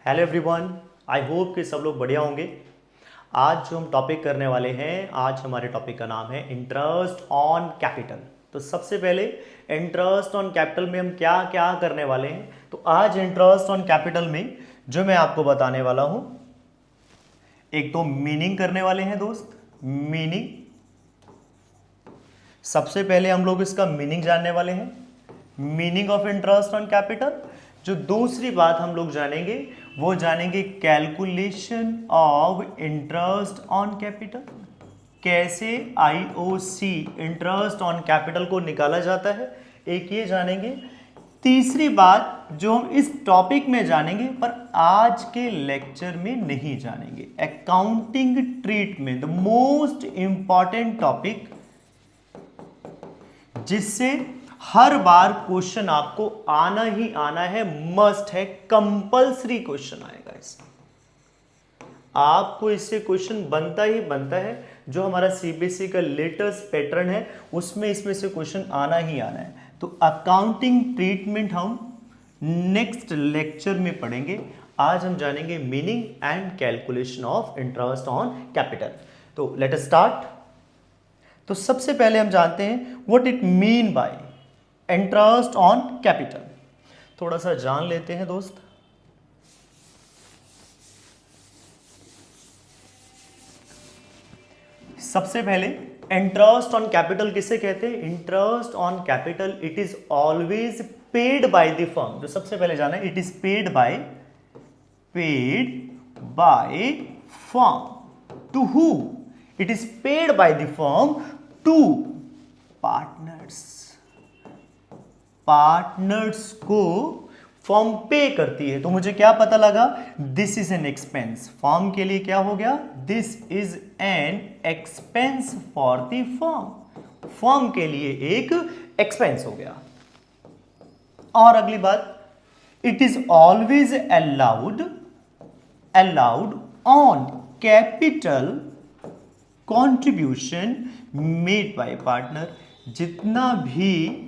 Hello everyone, आई hope कि सब लोग बढ़िया होंगे। आज जो हम टॉपिक करने वाले हैं, आज हमारे टॉपिक का नाम है इंटरेस्ट ऑन कैपिटल। तो सबसे पहले इंटरेस्ट ऑन कैपिटल में हम क्या क्या करने वाले हैं। तो आज इंटरेस्ट ऑन कैपिटल में जो मैं आपको बताने वाला हूं, एक तो मीनिंग करने वाले हैं दोस्त, मीनिंग। सबसे पहले हम लोग इसका मीनिंग जानने वाले हैं, meaning of interest on capital. जो दूसरी बात हम लोग जानेंगे वो जानेंगे calculation of interest on capital, कैसे आईओसी इंटरेस्ट ऑन कैपिटल को निकाला जाता है, एक ये जानेंगे। तीसरी बात जो हम इस टॉपिक में जानेंगे पर आज के लेक्चर में नहीं जानेंगे, accounting treatment, the most important topic, जिससे हर बार क्वेश्चन आपको आना ही आना है, मस्ट है, कंपल्सरी क्वेश्चन आएगा इससे। आपको इससे क्वेश्चन बनता ही बनता है। जो हमारा सीबीएसई का लेटेस्ट पैटर्न है उसमें इसमें से क्वेश्चन आना ही आना है। तो अकाउंटिंग ट्रीटमेंट हम नेक्स्ट लेक्चर में पढ़ेंगे। आज हम जानेंगे meaning and calculation of interest on capital. तो लेट अस स्टार्ट। तो सबसे पहले हम जानते हैं what it mean by interest on capital. थोड़ा सा जान लेते हैं दोस्त। सबसे पहले इंटरेस्ट ऑन कैपिटल किसे कहते हैं? Interest on capital it is always paid by the firm. जो सबसे पहले जाना है, it is paid by firm to who? It is paid by the firm to partners को फर्म पे करती है। तो मुझे क्या पता लगा? This is an expense. Firm के लिए क्या हो गया? This is an expense for the firm. Firm के लिए एक एक्सपेंस हो गया। और अगली बात, it is always allowed on capital contribution made by partner. जितना भी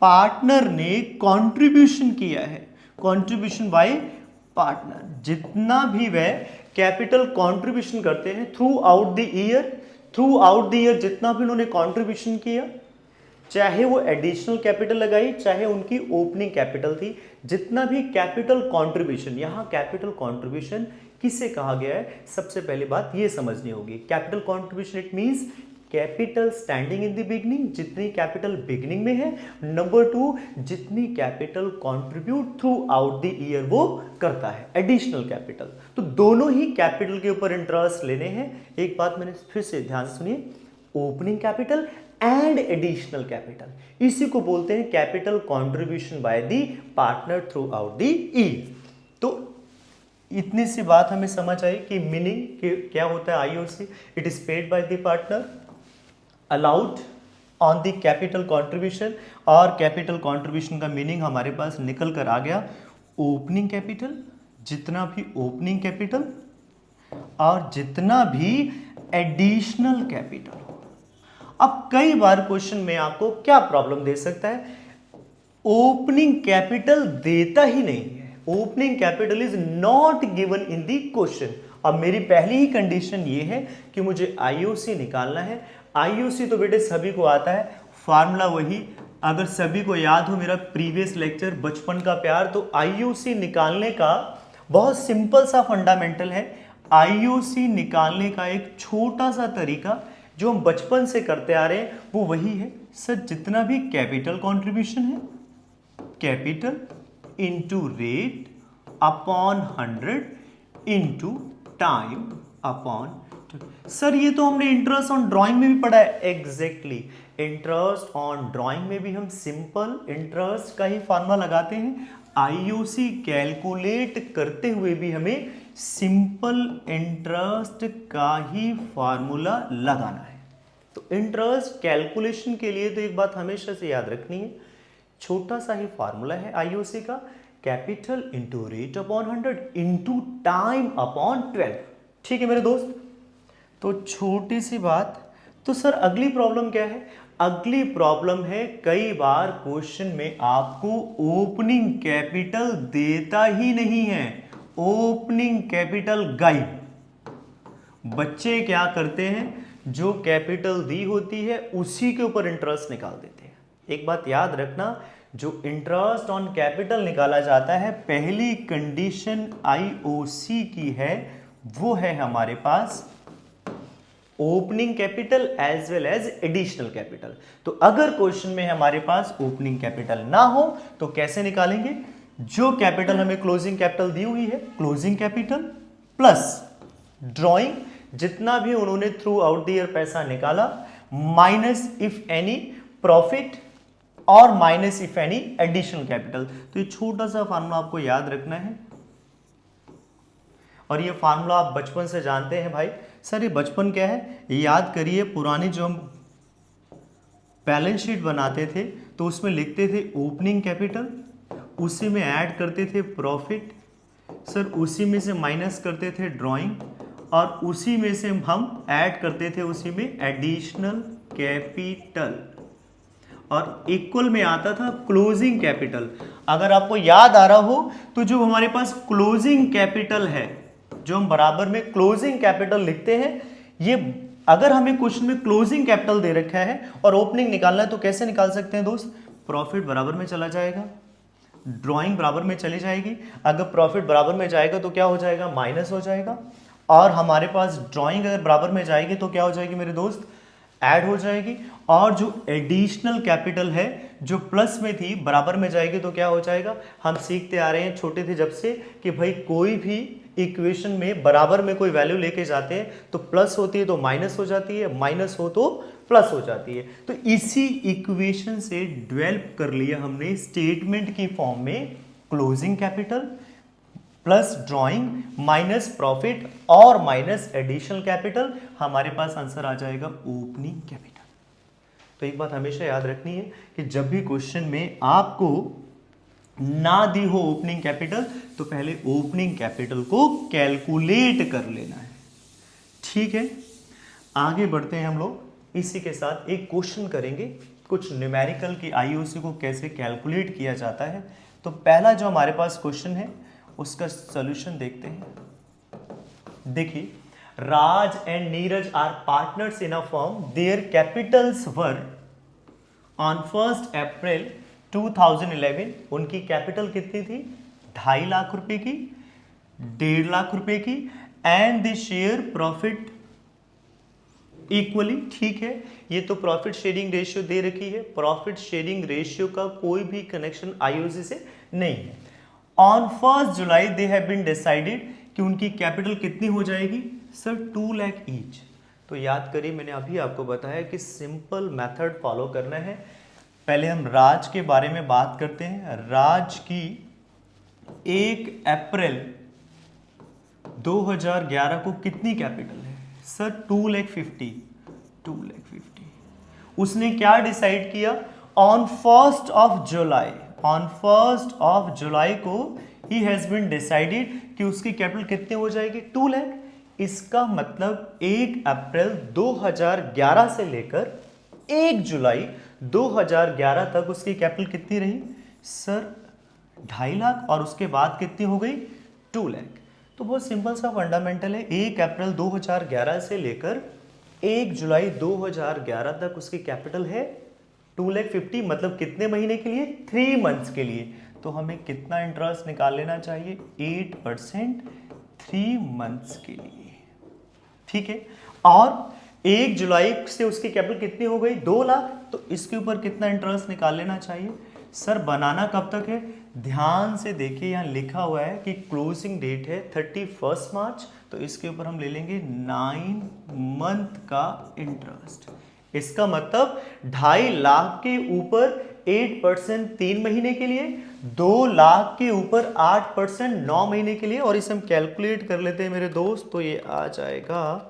पार्टनर ने कंट्रीब्यूशन किया है, कंट्रीब्यूशन बाय पार्टनर, जितना भी वह कैपिटल कंट्रीब्यूशन करते हैं थ्रू आउट द ईयर, जितना भी उन्होंने कंट्रीब्यूशन किया, चाहे वो एडिशनल कैपिटल लगाई चाहे उनकी ओपनिंग कैपिटल थी, जितना भी कैपिटल कंट्रीब्यूशन, यहां कैपिटल कंट्रीब्यूशन किसे कहा गया है? सबसे पहली बात ये समझनी होगी। Capital contribution it means capital standing in the beginning, जितनी कैपिटल बिगनिंग में है। नंबर 2, जितनी capital contribute through out the year वो करता है, एडिशनल कैपिटल। तो दोनों ही कैपिटल के ऊपर इंटरेस्ट लेने हैं। एक बात मैंने फिर से ध्यान सुनिए, opening capital and additional capital, इसी को बोलते हैं capital contribution by the partner through out the year. तो इतनी सी बात हमें समझ आई कि मीनिंग क्या होता है IOC. It is paid by the partner, allowed on the capital contribution, और कैपिटल कंट्रीब्यूशन का मीनिंग हमारे पास निकल कर आ गया ओपनिंग कैपिटल, जितना भी ओपनिंग कैपिटल और जितना भी एडिशनल कैपिटल। अब कई बार क्वेश्चन में आपको क्या प्रॉब्लम दे सकता है? ओपनिंग कैपिटल देता ही नहीं है, opening capital is not given in the question. अब मेरी पहली ही कंडीशन ये है कि मुझे आईओसी निकालना है। आईओसी तो बेटे सभी को आता है, फार्मूला वही। अगर सभी को याद हो मेरा प्रीवियस लेक्चर बचपन का प्यार, तो आईओसी निकालने का बहुत सिंपल सा फंडामेंटल है। आईओसी निकालने का एक छोटा सा तरीका जो हम बचपन से करते आ रहे हैं वो वही है सर, जितना भी कैपिटल कंट्रीब्यूशन है, capital into rate upon 100 into time upon. Sir ये तो हमने इंटरेस्ट ऑन ड्राइंग में भी पढ़ा है। एग्जैक्टली, इंटरेस्ट ऑन ड्राइंग में भी हम सिंपल इंटरेस्ट का ही फार्मूला लगाते हैं। आईओसी कैलकुलेट करते हुए भी हमें सिंपल इंटरेस्ट का ही फार्मूला लगाना है। तो इंटरेस्ट कैलकुलेशन के लिए तो एक बात हमेशा से याद रखनी है, छोटा सा ही फार्मूला है आईओसी का, capital into rate upon 100 into time upon 12। ठीक है मेरे दोस्त, तो छोटी सी बात। तो सर अगली प्रॉब्लम क्या है? अगली प्रॉब्लम है, कई बार क्वेश्चन में आपको ओपनिंग कैपिटल देता ही नहीं है, ओपनिंग कैपिटल गाइड। बच्चे क्या करते हैं, जो कैपिटल दी होती है उसी के ऊपर इंटरेस्ट निकाल देते हैं। एक बात याद रखना, जो इंटरेस्ट ऑन कैपिटल निकाला जाता है, पहली कंडीशन आईओसी की है, वो है हमारे पास opening capital as well as additional capital. तो अगर क्वेश्चन में हमारे पास ओपनिंग कैपिटल ना हो तो कैसे निकालेंगे, जो कैपिटल हमें क्लोजिंग कैपिटल दी हुई है, क्लोजिंग कैपिटल प्लस ड्रॉइंग, जितना भी उन्होंने थ्रू आउट द ईयर पैसा निकाला, माइनस इफ एनी प्रॉफिट और minus if any additional capital. तो ये छोटा सा फार्मूला आपको याद रखना है, और ये फार्मूला आप बचपन से जानते हैं भाई। सर ये बचपन क्या है, याद करिए, पुरानी जो हम बैलेंस शीट बनाते थे तो उसमें लिखते थे ओपनिंग कैपिटल, उसी में ऐड करते थे प्रॉफिट, सर उसी में से माइनस करते थे ड्राइंग, और उसी में से हम ऐड करते थे उसी में एडिशनल कैपिटल, और इक्वल में आता था क्लोजिंग कैपिटल। अगर आपको याद आ रहा हो तो जो हमारे पास क्लोजिंग कैपिटल है, जो हम बराबर में क्लोजिंग कैपिटल लिखते हैं, ये अगर हमें क्वेश्चन में क्लोजिंग कैपिटल दे रखा है और ओपनिंग निकालना है तो कैसे निकाल सकते हैं दोस्त, प्रॉफिट बराबर में चला जाएगा, ड्राइंग बराबर में चली जाएगी। अगर प्रॉफिट बराबर में जाएगा तो क्या हो जाएगा, माइनस हो जाएगा, और हमारे पास ड्राइंग अगर बराबर में जाएगी तो क्या हो जाएगी मेरे दोस्त, ऐड हो जाएगी। और जो एडिशनल कैपिटल है जो प्लस में थी बराबर में जाएगी तो क्या हो जाएगा। हम सीखते आ रहे हैं छोटे थे जब से कि भाई कोई भी इक्वेशन में बराबर में कोई वैल्यू लेके जाते हैं तो प्लस होती है तो माइनस हो जाती है, माइनस हो तो प्लस हो जाती है। तो इसी इक्वेशन से डेवलप कर लिया हमने स्टेटमेंट की फॉर्म में closing capital plus drawing minus profit और माइनस एडिशनल कैपिटल, हमारे पास आंसर आ जाएगा ओपनिंग कैपिटल। तो एक बात हमेशा याद रखनी है कि जब भी क्वेश्चन में आपको ना दी हो ओपनिंग कैपिटल तो पहले ओपनिंग कैपिटल को कैलकुलेट कर लेना है, ठीक है। आगे बढ़ते हैं हम लोग, इसी के साथ एक क्वेश्चन करेंगे, कुछ न्यूमेरिकल की आईओसी को कैसे कैलकुलेट किया जाता है। तो पहला जो हमारे पास क्वेश्चन है उसका सॉल्यूशन देखते हैं। देखिए, Raj and Neeraj are partners in a firm, their capitals were on 1 April 2011, उनकी कैपिटल कितनी थी, 2.5 लाख रुपए की, 1.5 लाख रुपए की, and the share profit equally, ठीक है। ये तो प्रॉफिट शेयरिंग रेशियो दे रखी है, प्रॉफिट शेयरिंग रेशियो का कोई भी कनेक्शन आईओसी से नहीं है। On 1 July they have been decided कि उनकी कैपिटल कितनी हो जाएगी, सर 2 लाख ईच। तो याद करिए, मैंने अभी आपको बताया कि सिंपल मेथड फॉलो करना है। पहले हम राज के बारे में बात करते हैं। राज की 1 अप्रैल 2011 को कितनी कैपिटल है, सर 2,50,000। उसने क्या डिसाइड किया, ऑन 1 जुलाई, ऑन 1 जुलाई को ही हैज बीन डिसाइडेड कि उसकी कैपिटल कितनी हो जाएगी, 2 लाख। इसका मतलब 1 अप्रैल 2011 से लेकर 1 जुलाई 2011 तक उसकी कैपिटल कितनी रही, सर 2.5 लाख, और उसके बाद कितनी हो गई, 2 लाख। तो बहुत सिंपल सा फंडामेंटल है, 1 अप्रैल 2011 से लेकर 1 जुलाई 2011 तक उसकी कैपिटल है 2,50,000, मतलब कितने महीने के लिए, 3 मंथ्स के लिए। तो हमें कितना इंटरेस्ट निकाल लेना चाहिए, 8% 3 मंथ्स के लिए, ठीक है। और 1 जुलाई से उसकी कैपिटल कितनी हो गई, 2 लाख, तो इसके ऊपर कितना इंटरेस्ट निकाल लेना चाहिए। सर बनाना कब तक है, ध्यान से देखिए, यहाँ लिखा हुआ है कि क्लोजिंग डेट है 31 मार्च, तो इसके ऊपर हम ले लेंगे 9 मंथ का इंटरेस्ट। इसका मतलब 2.5 लाख के ऊपर 8% 3 महीने के लिए, 2 लाख के ऊपर 8% 9 महीने के लिए, और इसे हम कैलकुलेट कर लेते हैं मेरे दोस्त। तो ये आ जाएगा,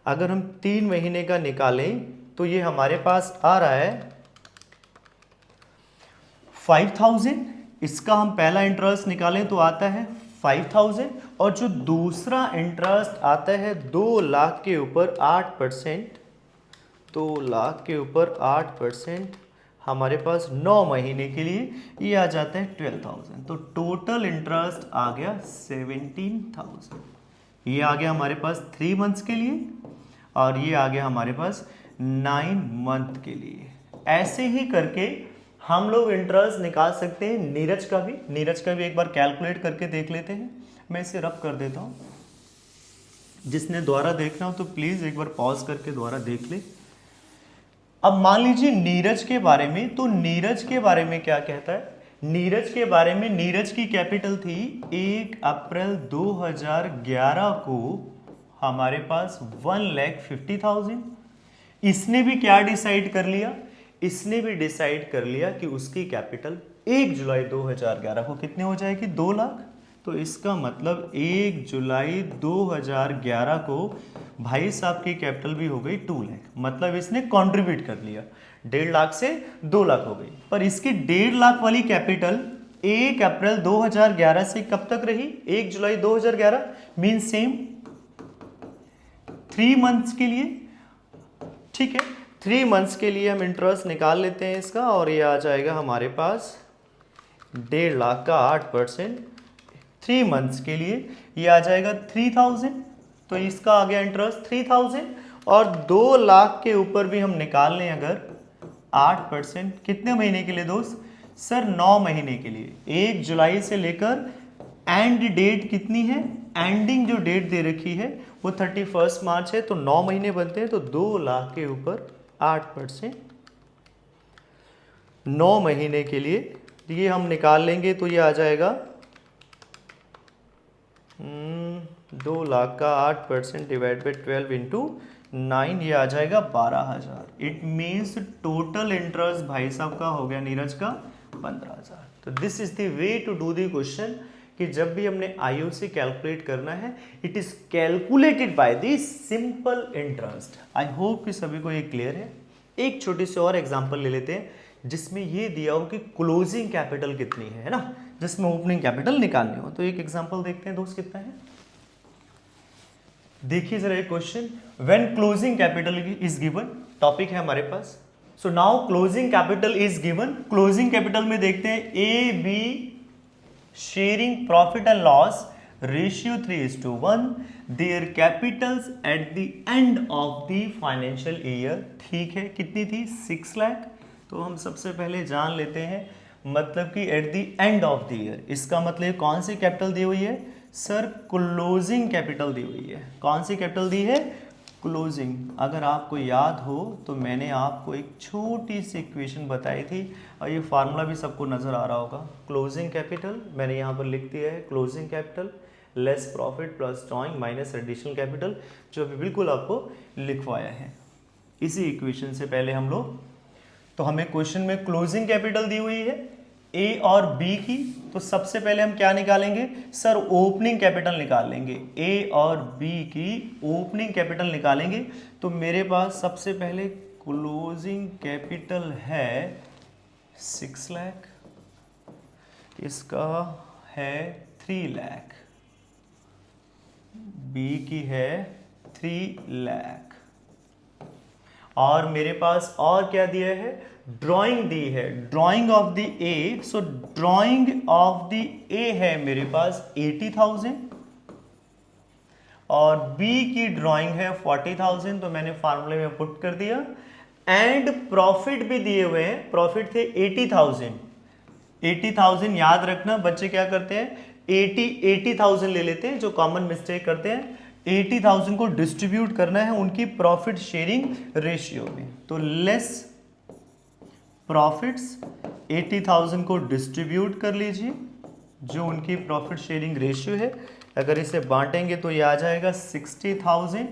अगर हम 3 महीने का निकालें तो ये हमारे पास आ रहा है 5,000। इसका हम पहला इंटरेस्ट निकालें तो आता है 5,000, और जो दूसरा इंटरेस्ट आता है 2 लाख के ऊपर 8%, 2 लाख के ऊपर 8%, हमारे पास 9 महीने के लिए ये आ जाता है 12,000। तो टोटल इंटरेस्ट आ गया 17,000। ये आ गया हमारे पास 3 मंथ्स के लिए और ये आ गया हमारे पास 9 मंथ के लिए। ऐसे ही करके हम लोग इंटरेस्ट निकाल सकते हैं। नीरज का भी एक बार कैलकुलेट करके देख लेते हैं। मैं इसे रब कर देता हूँ। जिसने दोबारा देखना हो तो प्लीज एक बार पॉज करके दोबारा देख ले। अब मान लीजिए नीरज के बारे में, तो नीरज के बारे में क्या कहता है? नीरज के बारे में, नीरज की कैपिटल थी 1 अप्रैल 2011 को हमारे पास 1,50,000। इसने भी क्या डिसाइड कर लिया? इसने भी डिसाइड कर लिया कि उसकी कैपिटल 1 जुलाई 2011 को कितने हो जाएगी? 2 लाख। तो इसका मतलब 1 जुलाई 2011 को भाई साहब की कैपिटल भी हो गई 2 लाख। मतलब इसने कंट्रीब्यूट कर लिया, 1.5 लाख से 2 लाख हो गई। पर इसकी 1.5 लाख वाली कैपिटल 1 अप्रैल 2011 से कब तक रही? 1 जुलाई 2011। मीन सेम 3 मंथ्स के लिए। ठीक है, 3 मंथ्स के लिए हम इंटरेस्ट निकाल लेते हैं इसका और ये आ जाएगा हमारे पास 1.5 लाख का 8%। 3 मंथ्स के लिए ये आ जाएगा 3,000। तो इसका आ गया इंटरेस्ट 3,000। और 2 लाख के ऊपर भी हम निकाल लें अगर 8%, कितने महीने के लिए दोस्त? सर 9 महीने के लिए। 1 जुलाई से लेकर एंड डेट कितनी है? एंडिंग जो डेट दे रखी है वो 31 मार्च है। तो 9 महीने बनते हैं। तो 2 लाख के ऊपर 8% 9 महीने के लिए ये हम निकाल लेंगे तो ये आ जाएगा 2 लाख का 8% डिवाइड बाई 12 इंटू 9, ये आ जाएगा 12,000। इट मीन्स टोटल इंटरेस्ट भाई साहब का हो गया नीरज का 15,000। तो this is the way to do the question कि जब भी हमने आईओसी कैलकुलेट करना है, it is calculated by the simple interest. I hope कि सभी को ये क्लियर है। एक छोटी सी और एग्जांपल ले लेते हैं जिसमें ये दिया हो कि क्लोजिंग कैपिटल कितनी है ना, जिसमें ओपनिंग कैपिटल निकालनी हो। तो एक एग्जांपल देखते हैं दोस्त कितना है। देखिए जरा एक question, when closing capital is given, topic है हमारे पास। So now closing capital is given. Closing capital में देखते हैं A B sharing profit and loss ratio 3:1, their capitals at the end of the financial year. ठीक है, कितनी थी? 6 लाख। तो हम सबसे पहले जान लेते हैं मतलब कि eight the end of the year, इसका मतलब कौन सी कैपिटल दी हुई है? सर क्लोजिंग कैपिटल दी हुई है। कौन सी कैपिटल दी है? क्लोजिंग। अगर आपको याद हो तो मैंने आपको एक छोटी सी इक्वेशन बताई थी और ये फार्मूला भी सबको नजर आ रहा होगा। क्लोजिंग कैपिटल मैंने यहाँ पर लिख दिया है, closing capital less profit plus drawing minus additional capital, जो अभी बिल्कुल आपको लिखवाया है इसी इक्वेशन से पहले हम लोग। तो हमें क्वेश्चन में क्लोजिंग कैपिटल दी हुई है ए और बी की। तो सबसे पहले हम क्या निकालेंगे? सर ओपनिंग कैपिटल निकाल लेंगे। ए और बी की ओपनिंग कैपिटल निकालेंगे। तो मेरे पास सबसे पहले क्लोजिंग कैपिटल है 6 लाख, इसका है 3 लाख, बी की है 3 लाख, और मेरे पास और क्या दिया है? ड्राइंग दी है, drying of the A. So drying of the ए है मेरे पास 80,000 और बी की ड्राइंग है 40,000। तो मैंने फार्मूले में पुट कर दिया। एंड प्रॉफिट भी दिए हुए हैं, प्रॉफिट थे 80,000। 80,000 याद रखना बच्चे क्या करते हैं? 80,000 ले लेते हैं, जो कॉमन मिस्टेक करते हैं। 80,000 को डिस्ट्रीब्यूट करना है उनकी प्रॉफिट शेयरिंग रेशियो में। तो लेस प्रॉफिट्स 80,000 को डिस्ट्रीब्यूट कर लीजिए जो उनकी प्रॉफिट शेयरिंग रेशियो है। अगर इसे बांटेंगे तो ये आ जाएगा 60,000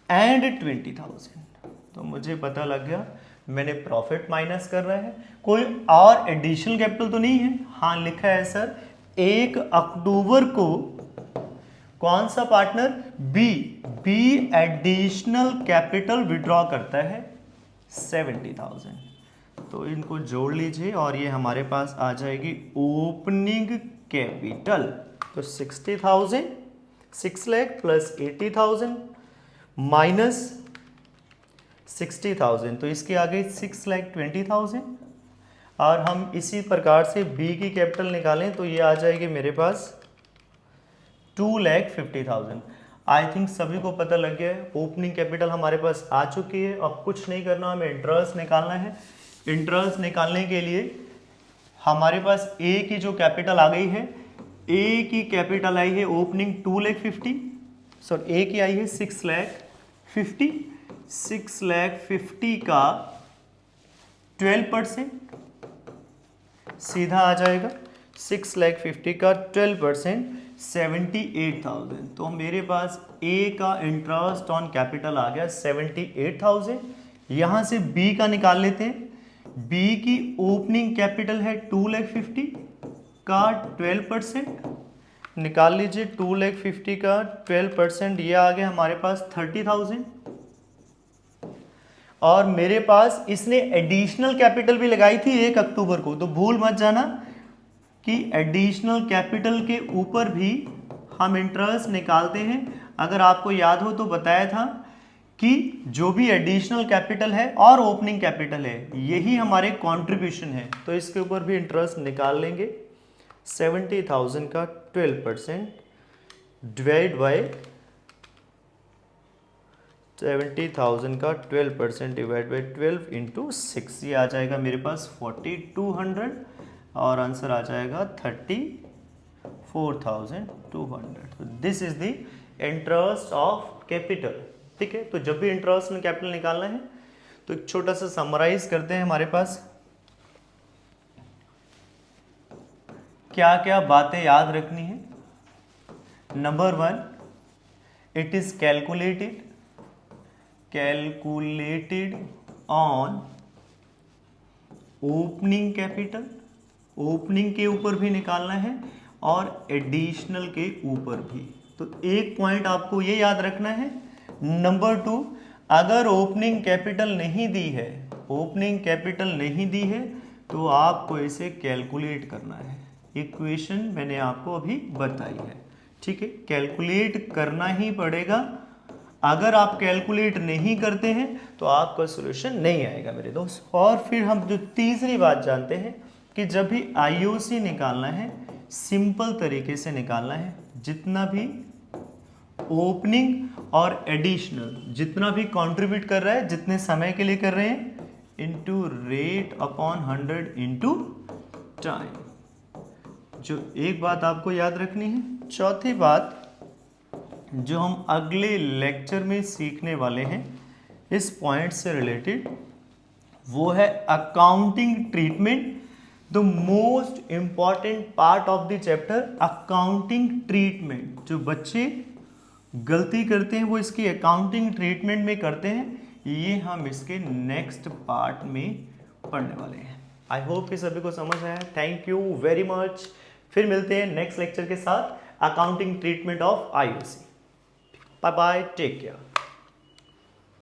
एंड 20,000। तो मुझे पता लग गया मैंने प्रॉफिट माइनस कर रहा है। कोई और एडिशनल कैपिटल तो नहीं है? हाँ लिखा है सर 1 अक्टूबर को कौन सा partner? B additional capital withdraw करता है 70,000। तो इनको जोड़ लीजिए और ये हमारे पास आ जाएगी ओपनिंग कैपिटल। तो 60,000, 6 लाख प्लस 80,000 माइनस 60,000, तो इसके आगे 6,20,000। और हम इसी प्रकार से बी की कैपिटल निकालें तो ये आ जाएगी मेरे पास 2,50,000। आई थिंक सभी को पता लग गया है, ओपनिंग कैपिटल हमारे पास आ चुकी है। अब कुछ नहीं करना, हमें इंटरेस्ट निकालना है। इंटरेस्ट निकालने के लिए हमारे पास ए की जो कैपिटल आ गई है, ए की कैपिटल आई है ओपनिंग 2,50,000, सॉरी ए की आई है 6,50,000। 6,50,000 का 12% सीधा आ जाएगा। 6,50,000 का 12% 78,000। तो मेरे पास ए का इंटरेस्ट ऑन कैपिटल आ गया 78,000। यहाँ से बी का निकाल लेते हैं। बी की ओपनिंग कैपिटल है 2,50,000 का 12% निकाल लीजिए। 2,50,000 का 12% ये आ गया हमारे पास 30,000। और मेरे पास इसने एडिशनल कैपिटल भी लगाई थी 1 अक्टूबर को, तो भूल मत जाना कि एडिशनल कैपिटल के ऊपर भी हम इंटरेस्ट निकालते हैं। अगर आपको याद हो तो बताया था कि जो भी एडिशनल कैपिटल है और ओपनिंग कैपिटल है यही हमारे कंट्रीब्यूशन है, तो इसके ऊपर भी इंटरेस्ट निकाल लेंगे। 70,000 का 12% डिवाइड बाय 70,000 का 12% डिवाइड बाई 12 इंटू 6, ये आ जाएगा मेरे पास 4,200 और आंसर आ जाएगा 34,200। This is the interest of capital. ठीक है, तो जब भी इंटरेस्ट में कैपिटल निकालना है तो एक छोटा सा समराइज करते हैं। हमारे पास क्या क्या बातें याद रखनी है। Number 1, it is calculated on opening capital, opening के ऊपर भी निकालना है और एडिशनल के ऊपर भी। तो एक पॉइंट आपको ये याद रखना है। नंबर 2, अगर ओपनिंग कैपिटल नहीं दी है, ओपनिंग कैपिटल नहीं दी है तो आपको इसे कैलकुलेट करना है। इक्वेशन मैंने आपको अभी बताई है। ठीक है, कैलकुलेट करना ही पड़ेगा। अगर आप कैलकुलेट नहीं करते हैं तो आपका सॉल्यूशन नहीं आएगा मेरे दोस्त। और फिर हम जो तीसरी बात जानते हैं कि जब भी आईओसी निकालना है सिंपल तरीके से निकालना है। जितना भी ओपनिंग और एडिशनल जितना भी कंट्रीब्यूट कर रहा है, जितने समय के लिए कर रहे हैं, into rate upon 100 into time. जो एक बात आपको याद रखनी है। चौथी बात जो हम अगले लेक्चर में सीखने वाले हैं इस पॉइंट से रिलेटेड, वो है accounting treatment. The most important part of the chapter accounting treatment. जो बच्चे गलती करते हैं वो इसकी अकाउंटिंग ट्रीटमेंट में करते हैं, ये हम इसके नेक्स्ट पार्ट में पढ़ने वाले हैं। आई होप कि सभी को समझ आया। Thank you very much. फिर मिलते हैं नेक्स्ट लेक्चर के साथ, accounting treatment of IOC. Bye bye, take care.